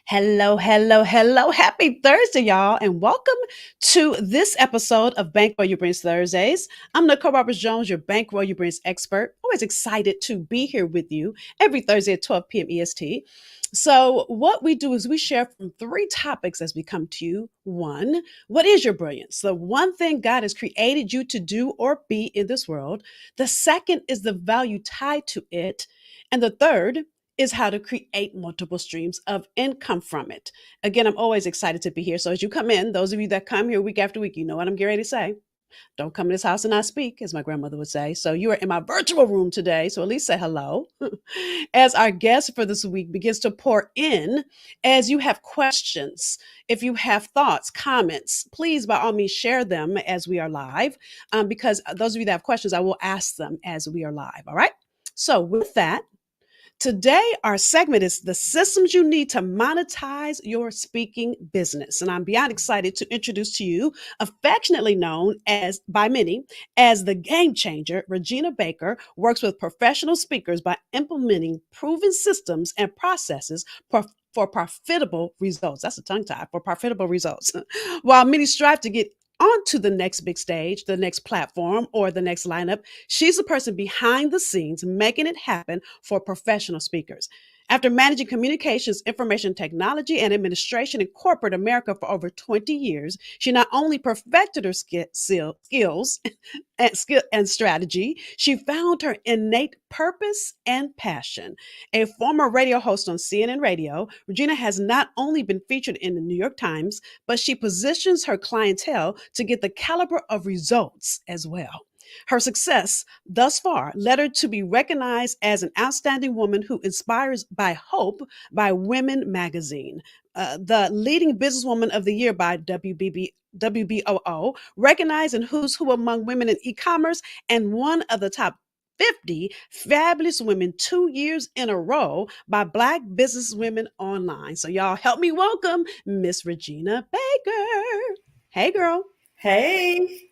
Hello, hello, hello. Happy Thursday, y'all, and welcome to this episode of Bankroll You Brings Thursdays. I'm Nicole Roberts Jones, your Bankroll You Brings expert. Always excited to be here with you every Thursday at 12 p.m. EST. So, what we do is we share from three topics as we come to you. One, what is your brilliance? The one thing God has created you to do or be in this world. The second is the value tied to it. And the third is how to create multiple streams of income from it. Again, I'm always excited to be here. So as you come in, those of you that come here week after week, you know what I'm getting ready to say. Don't come in this house and not speak, as my grandmother would say. So you are in my virtual room today. So at least say hello. As our guest for this week begins to pour in, as you have questions, if you have thoughts, comments, please by all means share them as we are live. Because those of you that have questions, I will ask them as we are live. All right. So with that, today, our segment is the systems you need to monetize your speaking business. And I'm beyond excited to introduce to you, affectionately known as by many as the game changer, Regina Baker works with professional speakers by implementing proven systems and processes for profitable results. That's a tongue tie for profitable results. While many strive to get onto the next big stage, the next platform, or the next lineup, she's the person behind the scenes making it happen for professional speakers. After managing communications, information technology, and administration in corporate America for over 20 years, she not only perfected her skills and strategy, she found her innate purpose and passion. A former radio host on CNN Radio, Regina has not only been featured in the New York Times, but she positions her clientele to get the caliber of results as well. Her success thus far led her to be recognized as an outstanding woman who inspires by hope by Women Magazine, the leading businesswoman of the year by WBOO, recognized in Who's Who Among Women in E-commerce, and one of the top 50 fabulous women 2 years in a row by Black Business Women Online. So y'all help me welcome Miss Regina Baker. Hey girl. Hey,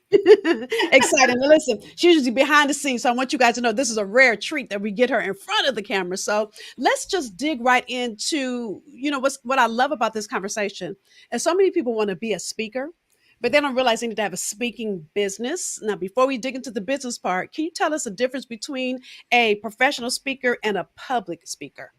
Excited. Now listen, she's usually behind the scenes. So I want you guys to know this is a rare treat that we get her in front of the camera. So let's just dig right into, what I love about this conversation. And so many people want to be a speaker, but they don't realize they need to have a speaking business. Now, before we dig into the business part, can you tell us the difference between a professional speaker and a public speaker?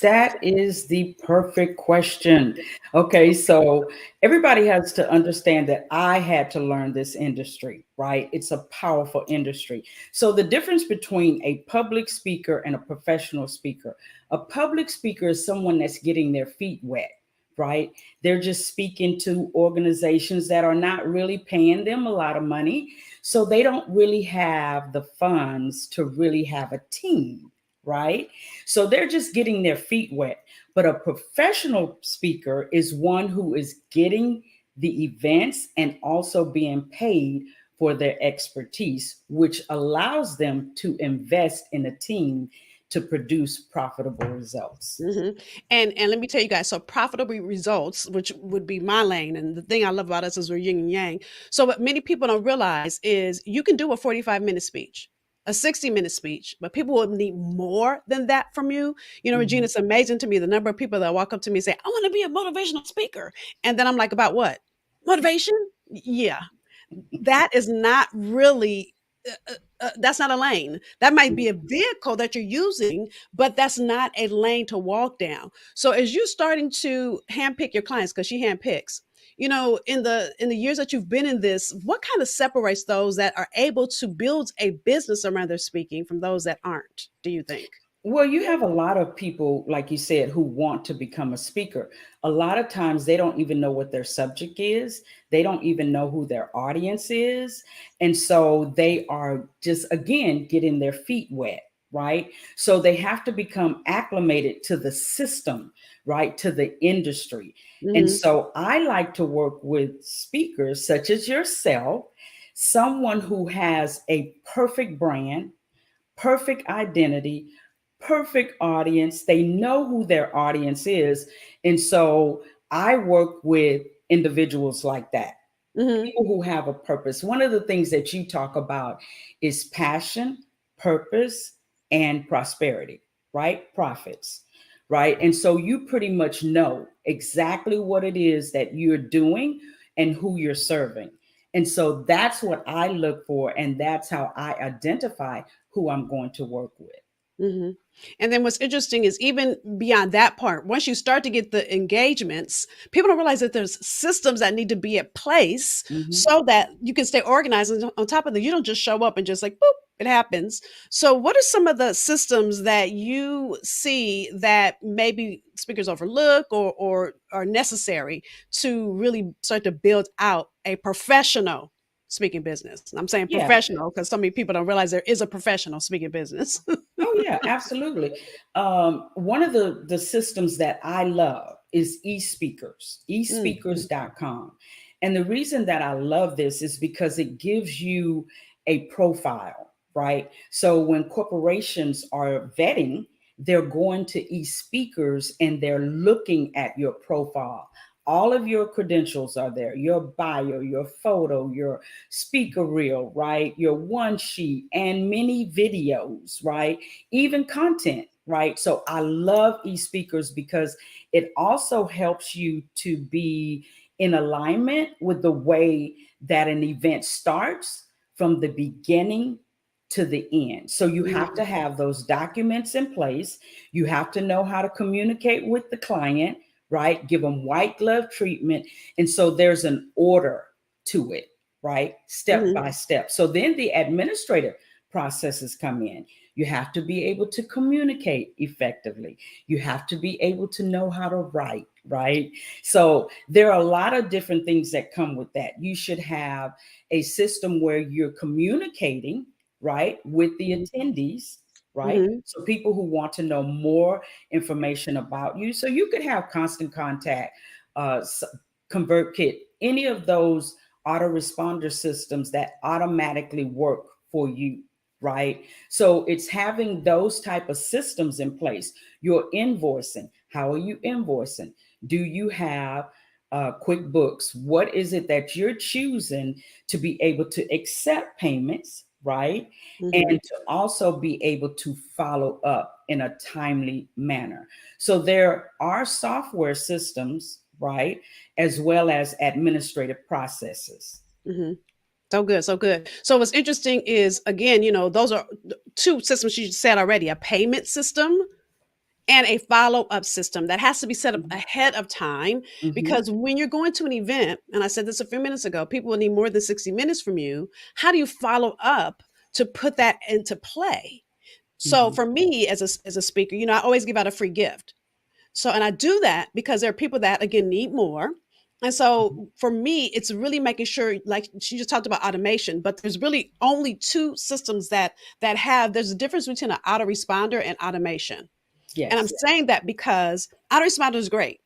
that is the perfect question. Okay, so everybody has to understand that I had to learn this industry, right? It's a powerful industry. So, the difference between a public speaker and a professional speaker, a public speaker is someone that's getting their feet wet. Right? They're just speaking to organizations that are not really paying them a lot of money. So they don't really have the funds to really have a team, right? So they're just getting their feet wet. But a professional speaker is one who is getting the events and also being paid for their expertise, which allows them to invest in a team to produce profitable results. Mhm. And let me tell you guys, so profitable results, which would be my lane, and the thing I love about us is we're yin and yang. So what many people don't realize is you can do a 45-minute speech, a 60-minute speech, but people will need more than that from you. Regina, Mhm. it's amazing to me the number of people that walk up to me and say, I want to be a motivational speaker. And then I'm like, about what? Motivation? Yeah, that is not really that's not a lane. That might be a vehicle that you're using, but that's not a lane to walk down. So as you're starting to handpick your clients, because she handpicks, in the years that you've been in this, what kind of separates those that are able to build a business around their speaking from those that aren't, do you think? Well, you have a lot of people, like you said, who want to become a speaker. A lot of times they don't even know what their subject is. They don't even know who their audience is. And so they are just, again, getting their feet wet, right? So they have to become acclimated to the system, right? To the industry. And Hmm. so I like to work with speakers such as yourself, someone who has a perfect brand, perfect identity, perfect audience. They know who their audience is. And so I work with individuals like that, Hmm. people who have a purpose. One of the things that you talk about is passion, purpose, and prosperity, right? Profits. right? And so you pretty much know exactly what it is that you're doing and who you're serving. And so that's what I look for, and that's how I identify who I'm going to work with. hmm And then what's interesting is even beyond that part, once you start to get the engagements, people don't realize that there's systems that need to be at place Hmm. so that you can stay organized. And on top of that, you don't just show up and just like, boop, it happens. So, what are some of the systems that you see that maybe speakers overlook or are necessary to really start to build out a professional speaking business? I'm saying Yeah. professional because so many people don't realize there is a professional speaking business. Oh yeah, absolutely. One of the systems that I love is eSpeakers, Mm, mhm, espeakers.com. And the reason that I love this is because it gives you a profile, right? So when corporations are vetting, they're going to eSpeakers and they're looking at your profile. All of your credentials are there, your bio, your photo, your speaker reel, right? Your one sheet and many videos, right? Even content, right? So I love e-speakers because it also helps you to be in alignment with the way that an event starts from the beginning to the end. So you have mhm, to have those documents in place. You have to know how to communicate with the client, right? Give them white glove treatment. And so there's an order to it, right? Step mhm, by step. So then the administrative processes come in. You have to be able to communicate effectively. You have to be able to know how to write, right? So there are a lot of different things that come with that. You should have a system where you're communicating, right, with the mhm, attendees, right? mhm, So people who want to know more information about you. So you could have constant contact, ConvertKit, any of those autoresponder systems that automatically work for you, right? So it's having those type of systems in place. Your invoicing, how are you invoicing? Do you have QuickBooks? What is it that you're choosing to be able to accept payments, right? mhm, And to also be able to follow up in a timely manner. So there are software systems, right, as well as administrative processes. mhm. So good, so good. So what's interesting is again, those are two systems you said already, a payment system and a follow-up system that has to be set up Mhm. ahead of time Mhm. because when you're going to an event, and I said this a few minutes ago, people will need more than 60 minutes from you. How do you follow up to put that into play? So Mhm. for me as a speaker, I always give out a free gift. So, and I do that because there are people that again need more. And Mhm. so for me, it's really making sure, like she just talked about automation, but there's really only two systems there's a difference between an autoresponder and automation. And I'm Yes. saying that because autoresponder is great.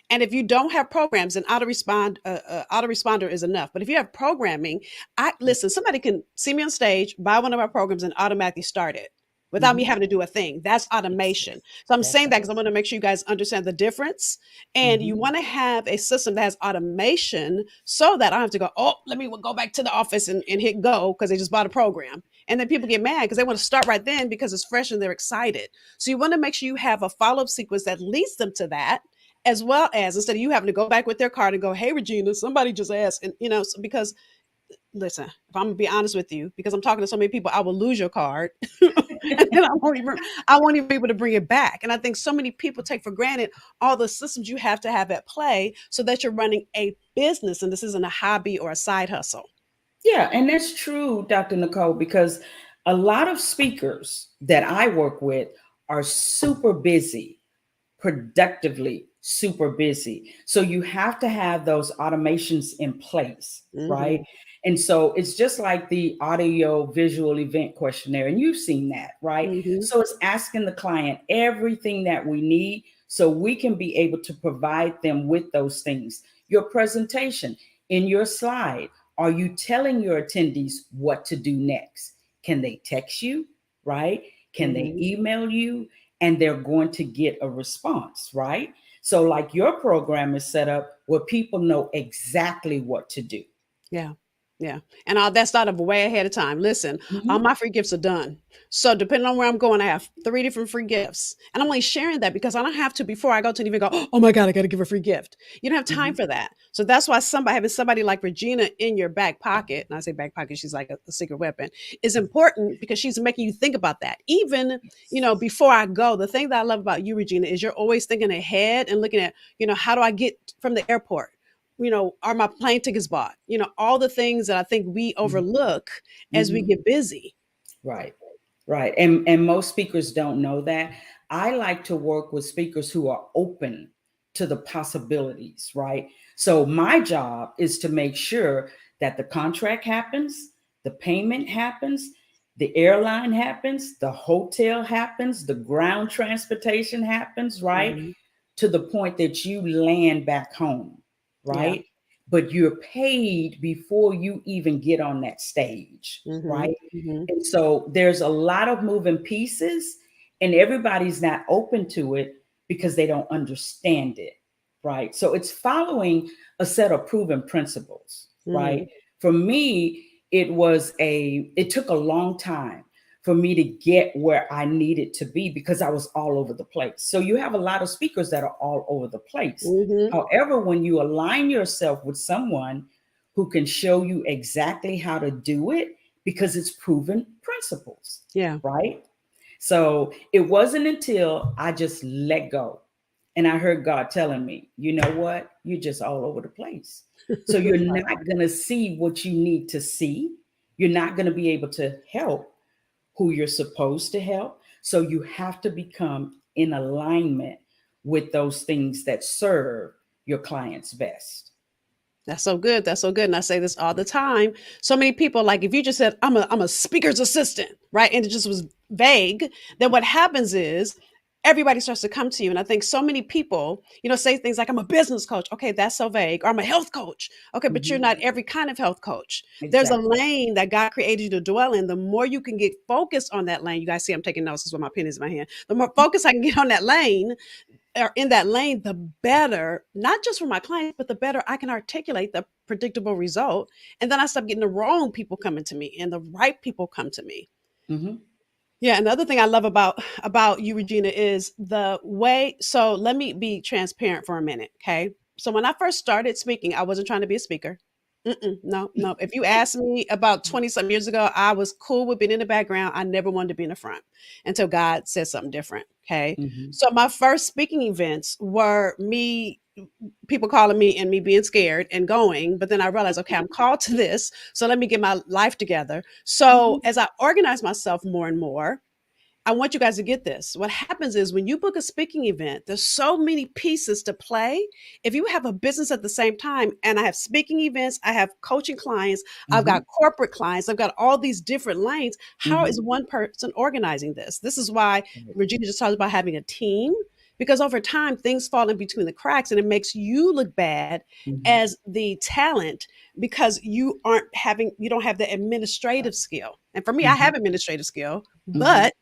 And if you don't have programs, then autoresponder is enough. But if you have programming, I listen. Somebody can see me on stage, buy one of our programs, and automatically start it without me Mhm. having to do a thing. That's Yes. automation. So I'm That's saying that it. because I want to make sure you guys understand the difference. And you Mhm. want to have a system that has automation so that I don't have to go, oh, let me go back to the office and hit go because they just bought a program. And then people get mad because they want to start right then because it's fresh and they're excited. So you want to make sure you have a follow up sequence that leads them to that, as well as instead of you having to go back with their card and go, "Hey, Regina, somebody just asked," and because listen, if I'm gonna be honest with you, because I'm talking to so many people, I will lose your card, and then I won't even be able to bring it back. And I think so many people take for granted all the systems you have to have at play so that you're running a business, and this isn't a hobby or a side hustle. Yeah, and that's true, Dr. Nicole, because a lot of speakers that I work with are super busy, productively super busy. So you have to have those automations in place, right? Hmm. And so it's just like the audio visual event questionnaire, and you've seen that, right? Hmm. So it's asking the client everything that we need so we can be able to provide them with those things. Your presentation in your slide, are you telling your attendees what to do next? Can they text you, right? Can they Hmm. email you? And they're going to get a response, right? So, like your program is set up where people know exactly what to do. Yeah. Yeah. And that's not of way ahead of time. Listen, all Mhm. my free gifts are done. So depending on where I'm going, I have three different free gifts. And I'm only sharing that because I don't have to before I go to even go, oh my God, I got to give a free gift. You don't have time Mhm. for that. So that's why having somebody like Regina in your back pocket, and I say back pocket, she's like a secret weapon, is important because she's making you think about that. Even, before I go, the thing that I love about you, Regina, is you're always thinking ahead and looking at, how do I get from the airport? Are my plane tickets bought? All the things that I think we Mhm. overlook as we Mhm. get busy. Right. Right. And most speakers don't know that. I like to work with speakers who are open to the possibilities, right? So my job is to make sure that the contract happens, the payment happens, the airline happens, the hotel happens, the ground transportation happens, right? Mhm. To the point that you land back home, Yeah. right? But you're paid before you even get on that stage, Mhm. right? Mhm. And so there's a lot of moving pieces, and everybody's not open to it because they don't understand it, right? So it's following a set of proven principles, right? Mhm. For me, it took a long time for me to get where I needed to be because I was all over the place. So you have a lot of speakers that are all over the place. Mhm. However, when you align yourself with someone who can show you exactly how to do it, because it's proven principles, Yeah. right? So it wasn't until I just let go and I heard God telling me, you know what? You're just all over the place. So you're Right. not going to see what you need to see. You're not going to be able to help who you're supposed to help. So you have to become in alignment with those things that serve your clients best. That's so good. That's so good. And I say this all the time. So many people, like if you just said, I'm a speaker's assistant, right? And it just was vague, then what happens is everybody starts to come to you. And I think so many people, say things like, I'm a business coach. Okay, that's so vague. Or I'm a health coach. Okay, but you're Mhm. not every kind of health coach. There's a Exactly. lane that God created you to dwell in. The more you can get focused on that lane, you guys see I'm taking notes, this is what my pen is in my hand. The more focus I can get on that lane, or in that lane, the better, not just for my clients, but the better I can articulate the predictable result. And then I stop getting the wrong people coming to me and the right people come to me. Mhm. Yeah, another thing I love about you, Regina, is the way. So let me be transparent for a minute, okay? So when I first started speaking, I wasn't trying to be a speaker. No, no. If you asked me about 20 some years ago, I was cool with being in the background. I never wanted to be in the front until God said something different. Okay. Mhm. So my first speaking events were me, people calling me and me being scared and going. But then I realized, okay, I'm called to this. So let me get my life together. So Mhm. as I organize myself more and more, I want you guys to get this. What happens is when you book a speaking event, there's so many pieces to play. If you have a business at the same time, and I have speaking events, I have coaching clients, I've Mhm. got corporate clients, I've got all these different lanes. How Mhm. is one person organizing this? This is why Right. Regina just talked about having a team, because over time things fall in between the cracks and it makes you look bad Mhm. as the talent because you don't have the administrative skill. And for me, I Mhm. have administrative skill, Mhm. but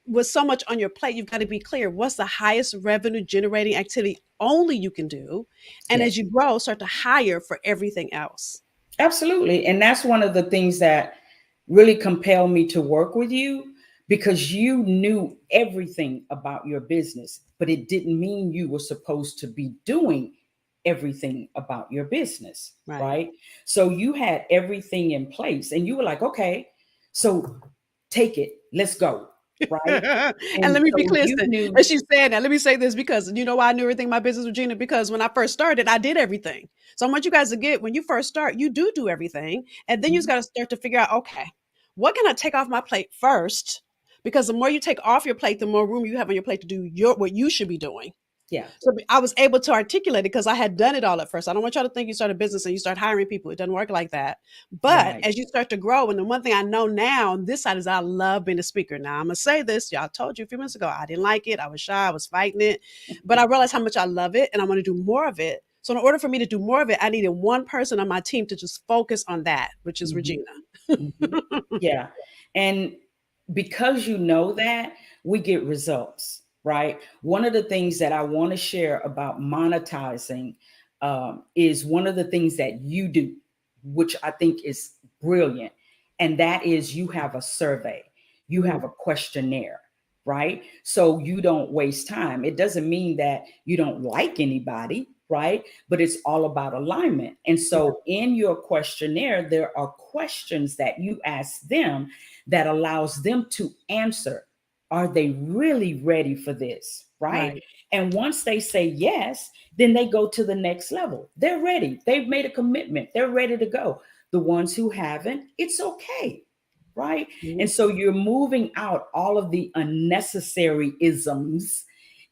with so much on your plate, you've got to be clear what's the highest revenue generating activity only you can do. And as Yes. you grow, start to hire for everything else. Absolutely. And that's one of the things that really compelled me to work with you because you knew everything about your business, but it didn't mean you were supposed to be doing everything about your business, Right. right? So you had everything in place and you were like, okay, so take it, let's go, right? And And let me be so clear, you as knew, she's saying that, let me say this because you know why I knew everything my business, Regina? Because when I first started, I did everything. So I want you guys to get when you first start, you do everything. And then you just Mhm. got to start to figure out, okay, what can I take off my plate first? Because the more you take off your plate, the more room you have on your plate to do what you should be doing. Yeah, So I was able to articulate it because I had done it all at first. I don't want y'all to think you start a business and you start hiring people. It doesn't work like that. But right. as you start to grow, and the one thing I know now on this side is I love being a speaker. Now I'm gonna say this, y'all told you a few minutes ago, I didn't like it. I was shy, I was fighting it. But I realized how much I love it and I want to do more of it. So in order for me to do more of it, I needed one person on my team to just focus on that, which is Mhm. Regina. Mhm. Yeah. And because you know that, we get results, right? One of the things that I want to share about monetizing is one of the things that you do which I think is brilliant. And that is, you have a survey, you Mhm. have a questionnaire, right? So you don't waste time. It doesn't mean that you don't like anybody, right? But it's all about alignment. And Yeah. so in your questionnaire, there are questions that you ask them that allows them to answer. Are they really ready for this? Right. Right. And once they say yes, then they go to the next level. They're ready. They've made a commitment. They're ready to go. The ones who haven't, it's okay. Right. And Mhm. so you're moving out all of the unnecessary isms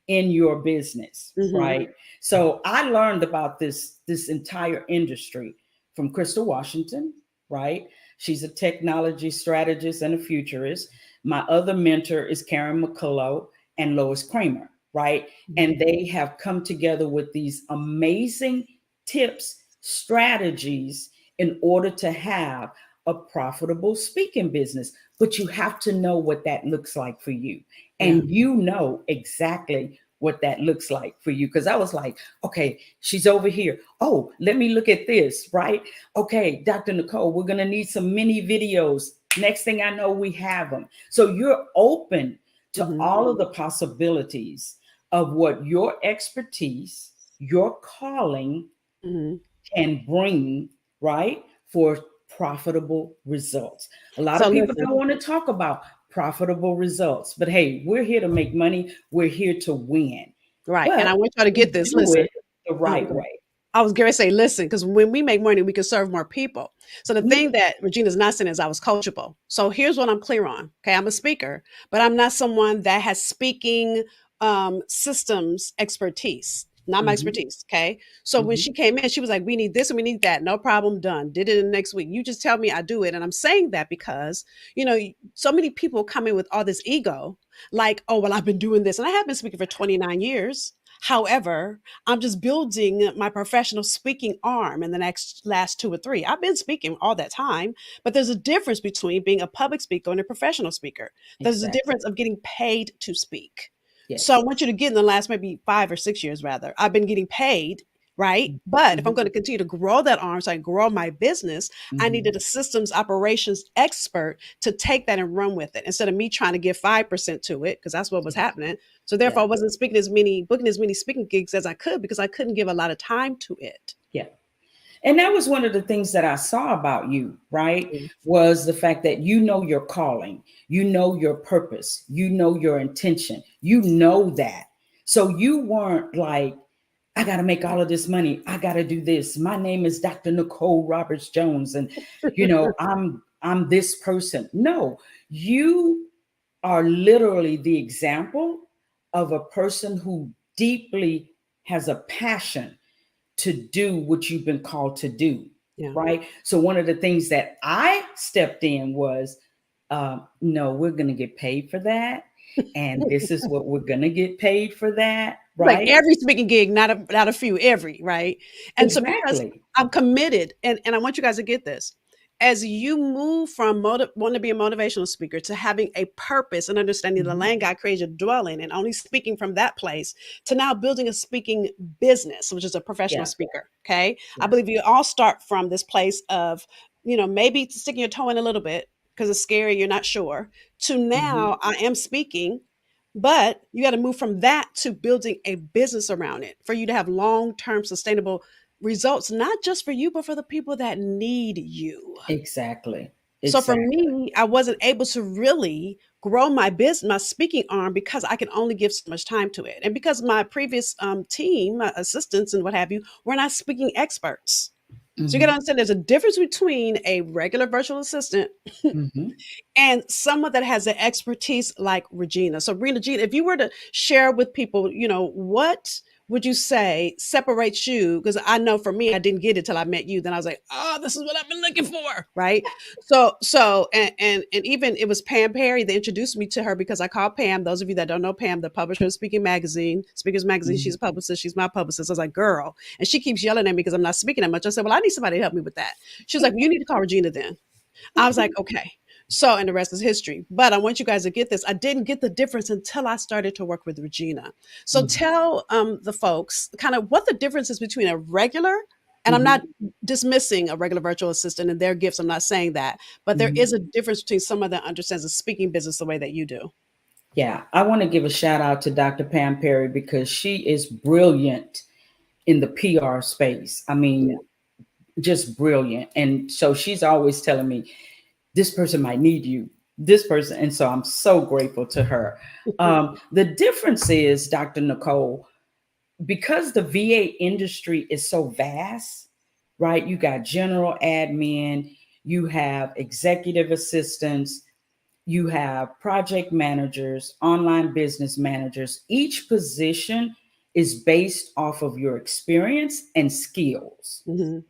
in your business, Mhm. right? So I learned about this entire industry from Crystal Washington, right? She's a technology strategist and a futurist. My other mentor is Karen McCullough and Lois Kramer, right? Mhm. And they have come together with these amazing tips, strategies in order to have a profitable speaking business. But you have to know what that looks like for you. Yeah. And you know exactly what that looks like for you. Because I was like, okay, she's over here. Oh, let me look at this, right? Okay, Dr. Nicole, we're going to need some mini videos. Next thing I know, we have them. So you're open to Mhm. all of the possibilities of what your expertise, your calling Mhm. can bring, right? For profitable results. A lot So of people listen. don't want to talk about profitable results, but hey, we're here to make money. We're here to win, Right. And but I want y'all to we get this. do Listen. it the right way. I was going to say, listen, because when we make money, we can serve more people. So the Yeah. thing that Regina's not saying is I was coachable. So here's what I'm clear on. Okay, I'm a speaker, but I'm not someone that has speaking systems expertise. Not my Hmm. expertise. Okay. So when Hmm. she came in, she was like, we need this and we need that. No problem. Done. Did it in the next week. You just tell me I do it. And I'm saying that because, so many people come in with all this ego, like, oh, well, I've been doing this. And I have been speaking for 29 years. However, I'm just building my professional speaking arm in the next last 2 or 3. I've been speaking all that time, but there's a difference between being a public speaker and a professional speaker. There's a Exactly. difference of getting paid to speak. So I Yes. want you to get in the last maybe 5 or 6 years, rather. I've been getting paid, right? But if I'm Hmm. going to continue to grow that arm, so I grow my business, I Hmm. needed a systems operations expert to take that and run with it instead of me trying to give 5% to it, because that's what was Yeah. happening. So therefore, Yeah. I wasn't speaking as many, booking as many speaking gigs as I could because I couldn't give a lot of time to it. Yeah. And that was one of the things that I saw about you, right? Mm. Was the fact that you know your calling, you know your purpose, you know your intention, you know that. So you weren't like, I got to make all of this money. I got to do this. My name is Dr. Nicole Roberts Jones, and I'm this person. No, you are literally the example of a person who deeply has a passion to do what you've been called to do, Yeah. right? So one of the things that I stepped in was, no, we're going to get paid for that, and this is what we're going to get paid for that, Like right? every speaking gig, not a few, every, right? And so because Exactly. I'm committed, and I want you guys to get this, as you move from wanting to be a motivational speaker to having a purpose and understanding the Mhm. land God created you to dwell in and only speaking from that place to now building a speaking business, which is a professional Yeah, speaker. Okay. I yeah. believe you all start from this place of, maybe sticking your toe in a little bit because it's scary, you're not sure, to Mhm. now I am speaking, but you got to move from that to building a business around it for you to have long term sustainable results, not just for you, but for the people that need you. Exactly. So for Exactly. me, I wasn't able to really grow my business, my speaking arm, because I can only give so much time to it. And because my previous team, my assistants and what have you, were not speaking experts. So you got to Mhm. understand there's a difference between a regular virtual assistant Mhm. and someone that has an expertise like Regina. So, Regina, if you were to share with people, what would you say separates you? Because I know for me, I didn't get it till I met you. Then I was like, oh, this is what I've been looking for, right? And even it was Pam Perry that introduced me to her because I called Pam. Those of you that don't know Pam, the publisher of Speakers Magazine, she's Mhm. a publicist. She's my publicist. I was like, girl, and she keeps yelling at me because I'm not speaking that much. I said, well, I need somebody to help me with that. She was like, well, you need to call Regina then. I was like, okay. So, and the rest is history. But I want you guys to get this. I didn't get the difference until I started to work with Regina. So, Mhm. tell the folks kind of what the difference is between a regular And I'm not Mhm. dismissing a regular virtual assistant and their gifts. I'm not saying that, but there Mhm. is a difference between someone that understands the speaking business the way that you do. Yeah, I want to give a shout out to Dr. Pam Perry because she is brilliant in the PR space. I Yeah. mean, just brilliant. And so she's always telling me, this person might need you, this person. And so I'm so grateful to her. The difference is, Dr. Nicole, because the VA industry is so vast, right? You got general admin, you have executive assistants, you have project managers, online business managers. Each position is based off of your experience and skills. Hmm.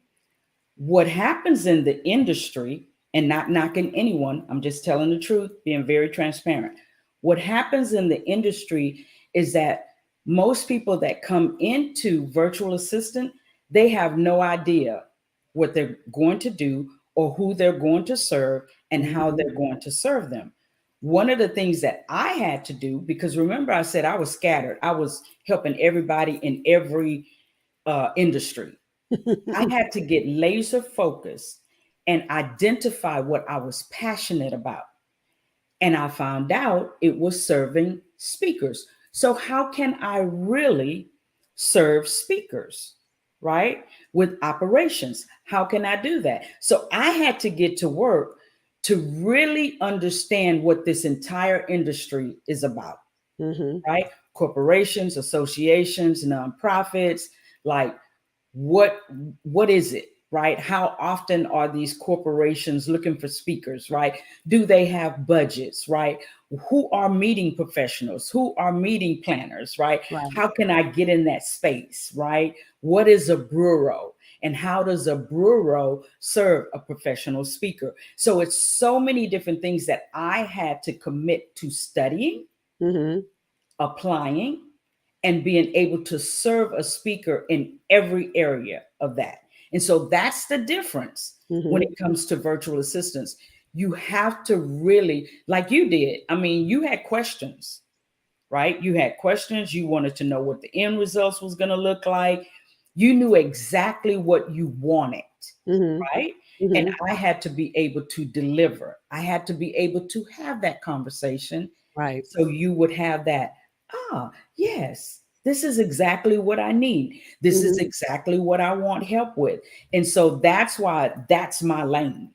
What happens in the industry, and not knocking anyone, I'm just telling the truth, being very transparent. What happens in the industry is that most people that come into virtual assistant, they have no idea what they're going to do or who they're going to serve and how Hmm. they're going to serve them. One of the things that I had to do, because remember I said I was scattered, I was helping everybody in every industry. I had to get laser focused and identify what I was passionate about. And I found out it was serving speakers. So, how can I really serve speakers, right? With operations. How can I do that? So, I had to get to work to really understand what this entire industry is about, Hmm. right? Corporations, associations, nonprofits, like what what is it, right? How often are these corporations looking for speakers, right? Do they have budgets, right? Who are meeting professionals, who are meeting planners, right? Right. How can I get in that space, right? What is a bureau, and how does a bureau serve a professional speaker? So it's so many different things that I had to commit to studying, Hmm. applying, and being able to serve a speaker in every area of that. And so that's the difference when Hmm. it comes to virtual assistants. You have to really, like you did, I mean, you had questions, right? You had questions. You wanted to know what the end results was going to look like. You knew exactly what you wanted, Hmm. right? And Hmm. I had to be able to deliver. I had to be able to have that conversation Right. so you would have that, yes, this is exactly what I need. This is Hmm. exactly what I want help with. And so that's why that's my lane.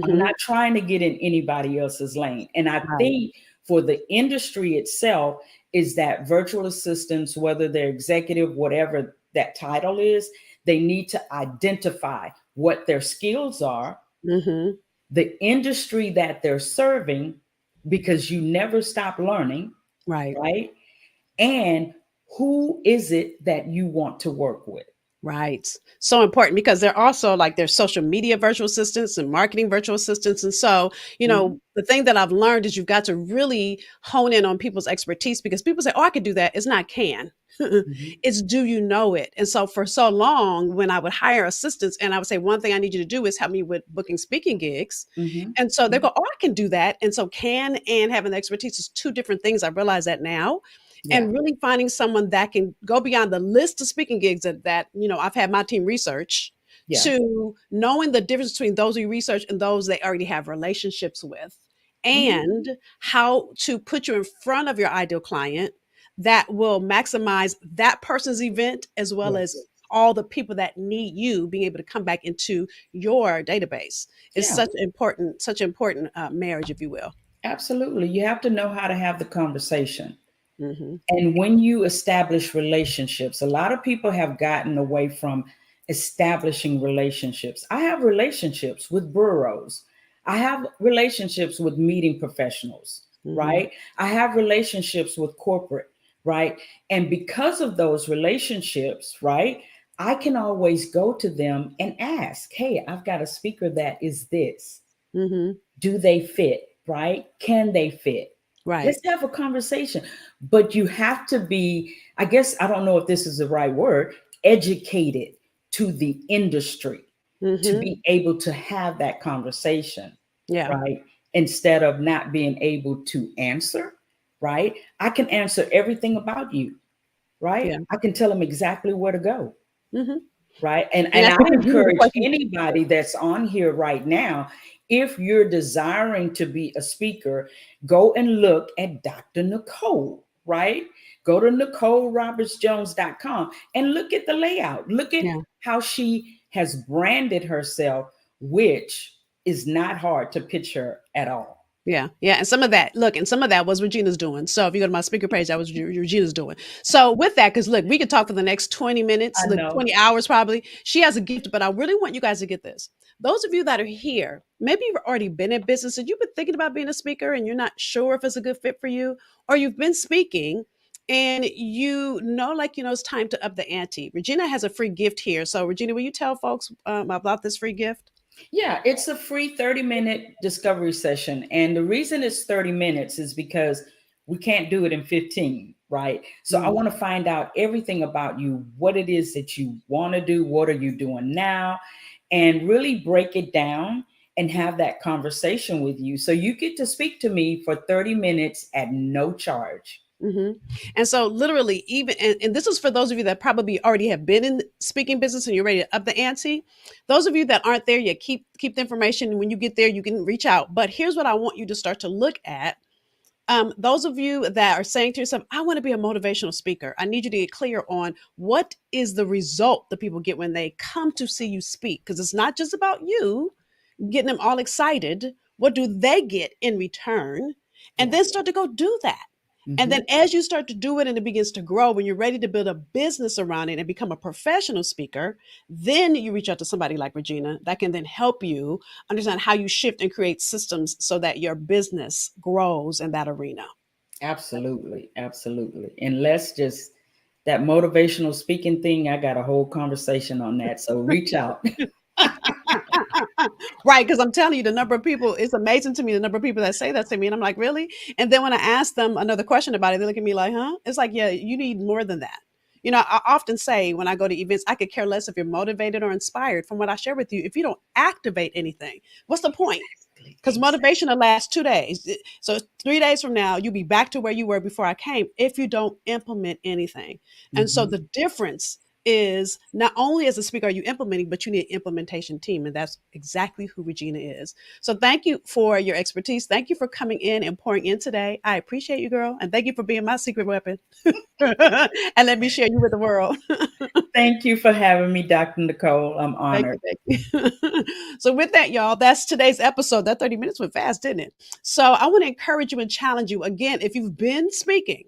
I'm Hmm. not trying to get in anybody else's lane. And I Right. think for the industry itself, is that virtual assistants, whether they're executive, whatever that title is, they need to identify what their skills are, Hmm. the industry that they're serving, because you never stop learning, Right. right? And who is it that you want to work with? Right. So important because they're also like there's social media virtual assistants and marketing virtual assistants. And so, Mhm, the thing that I've learned is you've got to really hone in on people's expertise because people say, oh, I could do that. It's not can. mhm, It's do you know it? And so for so long, when I would hire assistants and I would say, one thing I need you to do is help me with booking speaking gigs. mhm, And so they mhm. go, oh, I can do that. And so can and having the expertise is two different things. I realize that now Yeah, and really finding someone that can go beyond the list of speaking gigs that I've had my team research yeah, to knowing the difference between those we research and those they already have relationships with mhm. and how to put you in front of your ideal client that will maximize that person's event as well as Yes, all the people that need you being able to come back into your database is yeah, such important marriage, if you will. absolutely. You have to know how to have the conversation. Hmm. And when you establish relationships, a lot of people have gotten away from establishing relationships. I have relationships with bureaus, I have relationships with meeting professionals, Hmm. right? I have relationships with corporate, right? And because of those relationships, right, I can always go to them and ask, hey, I've got a speaker that is this. Hmm. Do they fit, right? Can they fit? Right. Let's have a conversation. But you have to be, I guess, I don't know if this is the right word, educated to the industry to Hmm. be able to have that conversation, Yeah. right? Instead of not being able to answer, right? I can answer everything about you, right? Yeah. I can tell them exactly where to go. Hmm. right? And And and that's I because you know the encourage question. anybody that's on here right now, if you're desiring to be a speaker, go and look at Dr. Nicole, right? Go to NicoleRobertsJones.com and look at the layout. Look at Yeah. how she has branded herself, which is not hard to picture at all. Yeah, yeah, and some of that look, and some of that was Regina's doing. So if you go to my speaker page, that was Regina's doing. So with that, because look, we could talk for the next 20 minutes, I look, know. 20 hours probably. She has a gift, but I really want you guys to get this. Those of you that are here, maybe you've already been in business and you've been thinking about being a speaker and you're not sure if it's a good fit for you, or you've been speaking and it's time to up the ante. Regina has a free gift here. So Regina, will you tell folks about this free gift? Yeah, it's a free 30-minute discovery session. And the reason it's 30 minutes is because we can't do it in 15, right? So I Mhm. want to find out everything about you, what it is that you want to do, what are you doing now, and really break it down and have that conversation with you. So you get to speak to me for 30 minutes at no charge. Hmm. And so, literally, even and this is for those of you that probably already have been in speaking business and you're ready to up the ante. Those of you that aren't there yet, keep the information. When you get there, you can reach out. But here's what I want you to start to look at. Those of you that are saying to yourself, "I want to be a motivational speaker," I need you to get clear on what is the result that people get when they come to see you speak, because it's not just about you getting them all excited. What do they get in return? And Yeah. then start to go do that. And then Mhm. as you start to do it and it begins to grow, when you're ready to build a business around it and become a professional speaker, then you reach out to somebody like Regina that can then help you understand how you shift and create systems so that your business grows in that arena. Absolutely. Absolutely. And let's just, that motivational speaking thing, I got a whole conversation on that. So reach out. Right, because I'm telling you, the number of people, it's amazing to me, the number of people that say that to me. And I'm like, really? And then when I ask them another question about it, they look at me like, huh? It's like, yeah, you need more than that. I often say when I go to events, I could care less if you're motivated or inspired from what I share with you. If you don't activate anything, what's the point? Because Exactly. motivation will last 2 days. So 3 days from now, you'll be back to where you were before I came if you don't implement anything. And so Mhm. the difference is not only as a speaker are you implementing, but you need an implementation team. And that's exactly who Regina is. So thank you for your expertise. Thank you for coming in and pouring in today. I appreciate you, girl. And thank you for being my secret weapon. And let me share you with the world. Thank you for having me, Dr. Nicole. I'm Thank honored. you, thank you. So, with that, y'all, that's today's episode. That 30 minutes went fast, didn't it? So, I want to encourage you and challenge you again. If you've been speaking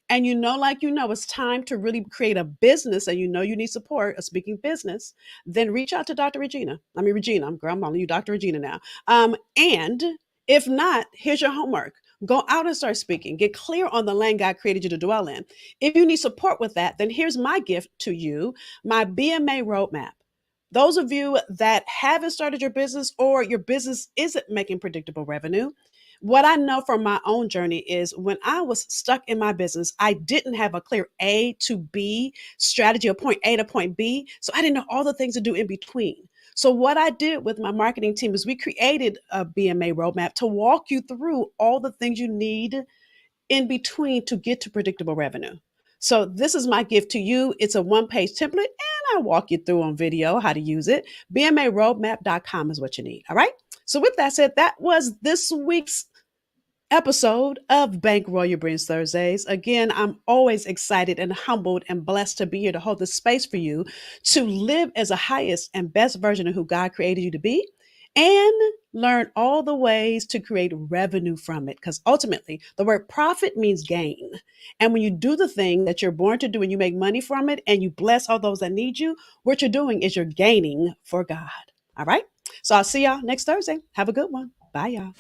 and it's time to really create a business and you need support, a speaking business, then reach out to Dr. Regina. I mean, Regina, I'm calling you Dr. Regina now. And if not, here's your homework. Go out and start speaking. Get clear on the lane God created you to dwell in. If you need support with that, then here's my gift to you, my BMA roadmap. Those of you that haven't started your business or your business isn't making predictable revenue, what I know from my own journey is when I was stuck in my business, I didn't have a clear A to B strategy, or point A to point B. So I didn't know all the things to do in between. So, what I did with my marketing team is we created a BMA roadmap to walk you through all the things you need in between to get to predictable revenue. So this is my gift to you. It's a one-page template and I walk you through on video how to use it. BMAroadmap.com is what you need. All right. So with that said, that was this week's episode of Bankroll Your Brains Thursdays. Again, I'm always excited and humbled and blessed to be here to hold the space for you to live as the highest and best version of who God created you to be and learn all the ways to create revenue from it. Because ultimately, the word profit means gain. And when you do the thing that you're born to do and you make money from it and you bless all those that need you, what you're doing is you're gaining for God. All right. So I'll see y'all next Thursday. Have a good one. Bye, y'all.